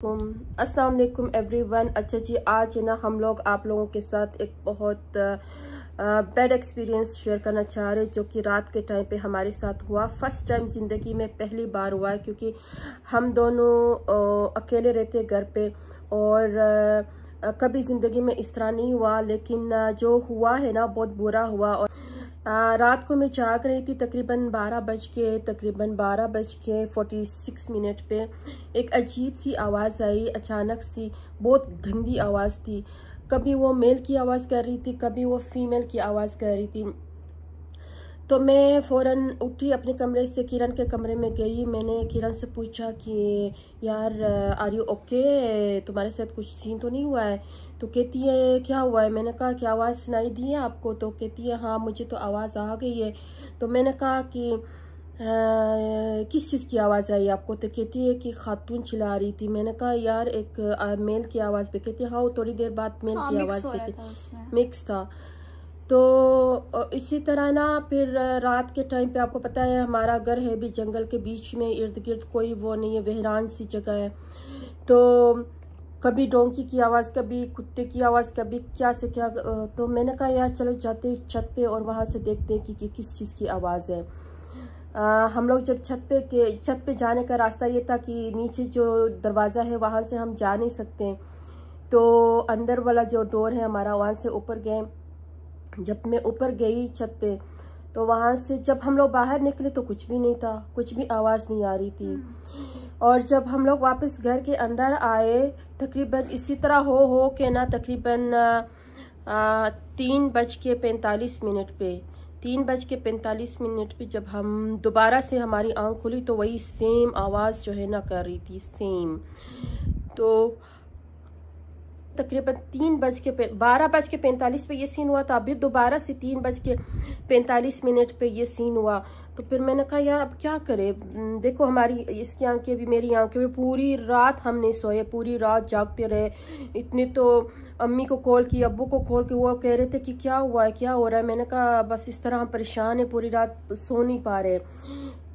अस्सलाम वालेकुम एवरीवन। अच्छा जी, आज ना हम लोग आप लोगों के साथ एक बहुत बैड एक्सपीरियंस शेयर करना चाह रहे जो कि रात के टाइम पे हमारे साथ हुआ। फर्स्ट टाइम ज़िंदगी में पहली बार हुआ है, क्योंकि हम दोनों अकेले रहते घर पे और कभी ज़िंदगी में इस तरह नहीं हुआ, लेकिन जो हुआ है ना बहुत बुरा हुआ। और रात को मैं जाग रही थी, तकरीबन 12:46 पे एक अजीब सी आवाज़ आई। अचानक सी बहुत गंदी आवाज़ थी। कभी वो मेल की आवाज़ कर रही थी, कभी वो फीमेल की आवाज़ कर रही थी। तो मैं फ़ौरन उठी, अपने कमरे से किरण के कमरे में गई। मैंने किरण से पूछा कि यार आर यू ओके, तुम्हारे साथ कुछ सीन तो नहीं हुआ है? तो कहती है क्या हुआ है? मैंने कहा कि आवाज़ सुनाई दी है आपको? तो कहती है हाँ मुझे तो आवाज़ आ गई है। तो मैंने कहा कि किस चीज़ की आवाज़ आई आपको? तो कहती है कि खातून चिल्ला रही थी। मैंने कहा यार एक मेल की आवाज़ पे। कहती है हाँ, वो थोड़ी देर बाद मेल की आवाज़ पे मिक्स था। तो इसी तरह ना फिर रात के टाइम पे आपको पता है हमारा घर है भी जंगल के बीच में, इर्द गिर्द कोई वो नहीं है, वेहरान सी जगह है। तो कभी डोंकी की आवाज़, कभी कुत्ते की आवाज़, कभी क्या से क्या। तो मैंने कहा यार चलो जाते छत पे और वहाँ से देखते हैं कि किस चीज़ की आवाज़ है। हम लोग जब छत पे जाने का रास्ता ये था कि नीचे जो दरवाज़ा है वहाँ से हम जा नहीं सकते, तो अंदर वाला जो डोर है हमारा वहाँ से ऊपर गए। जब मैं ऊपर गई छत पे तो वहाँ से जब हम लोग बाहर निकले तो कुछ भी नहीं था, कुछ भी आवाज़ नहीं आ रही थी। और जब हम लोग वापस घर के अंदर आए तकरीबन इसी तरह हो के ना तकरीबन 3:45 पे जब हम दोबारा से हमारी आँख खुली तो वही सेम आवाज़ जो है ना कर रही थी, सेम। तो तकरीबन 12:45 पे ये सीन हुआ था। अभी दोबारा से 3:45 पे ये सीन हुआ। तो फिर मैंने कहा यार अब क्या करें, देखो हमारी इसकी आंखें भी मेरी आंखें भी, पूरी रात हम नहीं सोए, पूरी रात जागते रहे। इतने तो अम्मी को कॉल की, अब्बू को कॉल की, वो कह रहे थे कि क्या हुआ है क्या हो रहा है। मैंने कहा बस इस तरह हम परेशान हैं, पूरी रात सो नहीं पा रहे।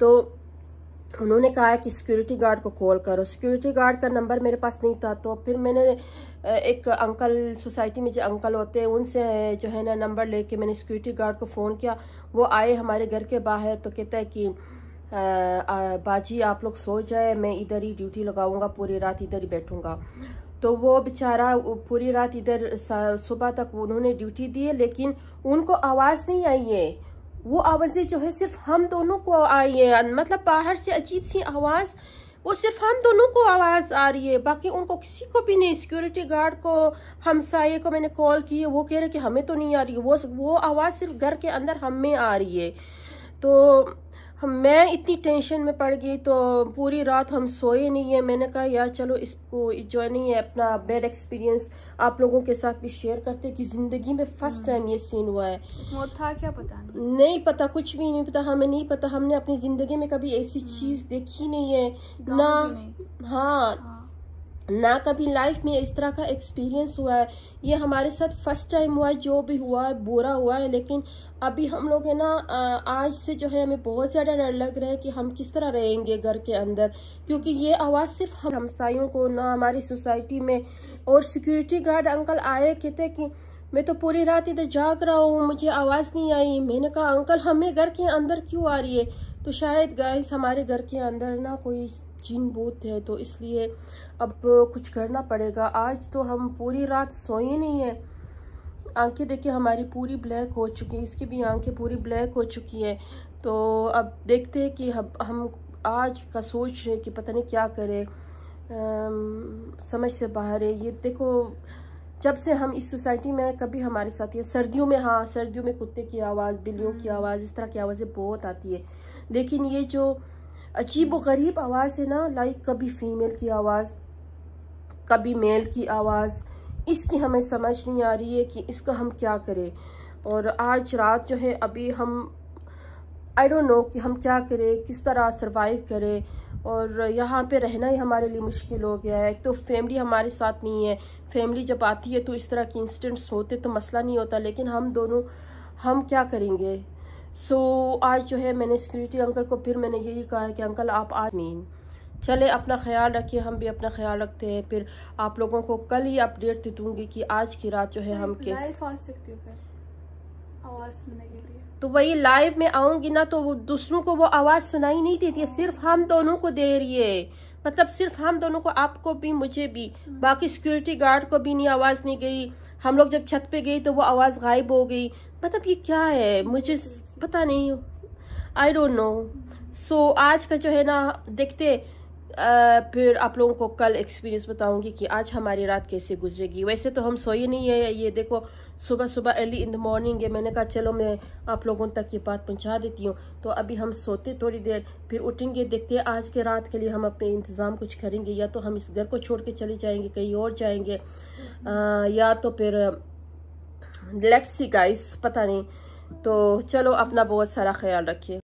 तो उन्होंने कहा कि सिक्योरिटी गार्ड को कॉल करो। सिक्योरिटी गार्ड का नंबर मेरे पास नहीं था, तो फिर मैंने एक अंकल, सोसाइटी में जो अंकल होते हैं उनसे जो है ना नंबर लेके मैंने सिक्योरिटी गार्ड को फ़ोन किया। वो आए हमारे घर के बाहर, तो कहता है कि बाजी आप लोग सो जाए, मैं इधर ही ड्यूटी लगाऊंगा, पूरी रात इधर ही बैठूंगा। तो वो बेचारा पूरी रात इधर सुबह तक उन्होंने ड्यूटी दी है, लेकिन उनको आवाज़ नहीं आई है। वो आवाज़ें जो है सिर्फ हम दोनों को आई है, मतलब बाहर से अजीब सी आवाज़, वो सिर्फ हम दोनों को आवाज़ आ रही है, बाकी उनको किसी को भी नहीं। सिक्योरिटी गार्ड को, हमसाये को मैंने कॉल की है, वो कह रहे कि हमें तो नहीं आ रही है, वो आवाज़ सिर्फ घर के अंदर हमें आ रही है। तो मैं इतनी टेंशन में पड़ गई, तो पूरी रात हम सोए नहीं है। मैंने कहा यार चलो इसको जो नहीं है अपना बैड एक्सपीरियंस आप लोगों के साथ भी शेयर करते कि ज़िंदगी में फर्स्ट टाइम ये सीन हुआ है। वो था क्या पता नहीं पता, कुछ भी नहीं पता, हमें नहीं पता। हमने अपनी ज़िंदगी में कभी ऐसी चीज़ देखी नहीं है ना। हाँ, ना कभी लाइफ में इस तरह का एक्सपीरियंस हुआ है। ये हमारे साथ फर्स्ट टाइम हुआ है। जो भी हुआ है बुरा हुआ है, लेकिन अभी हम लोग है ना आज से जो है हमें बहुत ज़्यादा डर लग रहा है कि हम किस तरह रहेंगे घर के अंदर, क्योंकि ये आवाज़ सिर्फ हम हमसायों को ना, हमारी सोसाइटी में। और सिक्योरिटी गार्ड अंकल आए, कहते कि मैं तो पूरी रात इधर जाग रहा हूँ, मुझे आवाज़ नहीं आई। मैंने कहा अंकल हमें घर के अंदर क्यों आ रही है? तो शायद गाइस हमारे घर के अंदर ना कोई जिन भूत है, तो इसलिए अब कुछ करना पड़ेगा। आज तो हम पूरी रात सोए नहीं है। आंखें देखिए हमारी पूरी ब्लैक हो चुकी है, इसकी भी आंखें पूरी ब्लैक हो चुकी है। तो अब देखते हैं कि हम आज का सोच रहे हैं कि पता नहीं क्या करें, समझ से बाहर है। ये देखो जब से हम इस सोसाइटी में, कभी हमारे साथ ये सर्दियों में, हाँ सर्दियों में कुत्ते की आवाज़, बिल्लियों की आवाज़, इस तरह की आवाज़ें बहुत आती है। लेकिन ये जो अजीब व गरीब आवाज़ है ना, लाइक कभी फीमेल की आवाज़, कभी मेल की आवाज़, इसकी हमें समझ नहीं आ रही है कि इसका हम क्या करें। और आज रात जो है अभी हम आई डोंट नो कि हम क्या करें, किस तरह सरवाइव करें। और यहाँ पे रहना ही हमारे लिए मुश्किल हो गया है। तो फैमिली हमारे साथ नहीं है। फैमिली जब आती है तो इस तरह के इंसिडेंट्स होते तो मसला नहीं होता, लेकिन हम दोनों हम क्या करेंगे। सो आज जो है मैंने सिक्योरिटी अंकल को फिर मैंने यही कहा है कि अंकल आप आज चले, अपना ख्याल रखिए, हम भी अपना ख्याल रखते हैं। फिर आप लोगों को कल ही अपडेट दे दूंगी कि आज की रात जो है हम कैसे लाइव आ सकती हो फिर आवाज़ सुनने के लिए। तो वही लाइव में आऊंगी ना, तो वो दूसरों को वो आवाज़ सुनाई नहीं देती है, सिर्फ हम दोनों को दे रही है। मतलब सिर्फ हम दोनों को, आपको भी मुझे भी, बाकी सिक्योरिटी गार्ड को भी नहीं, आवाज़ नहीं गई। हम लोग जब छत पे गए तो वो आवाज़ गायब हो गई। मतलब ये क्या है, मुझे पता नहीं, आई डोंट नो। सो आज का जो है ना देखते, फिर आप लोगों को कल एक्सपीरियंस बताऊंगी कि आज हमारी रात कैसे गुजरेगी। वैसे तो हम सोए नहीं है, ये देखो सुबह सुबह अर्ली इन द मॉर्निंग है। मैंने कहा चलो मैं आप लोगों तक ये बात पहुंचा देती हूँ। तो अभी हम सोते थोड़ी देर, फिर उठेंगे, देखते हैं आज के रात के लिए हम अपने इंतज़ाम कुछ करेंगे। या तो हम इस घर को छोड़ के चले जाएंगे, कहीं और जाएंगे, या तो फिर लेट्स सी गाइस, पता नहीं। तो चलो अपना बहुत सारा ख्याल रखिए।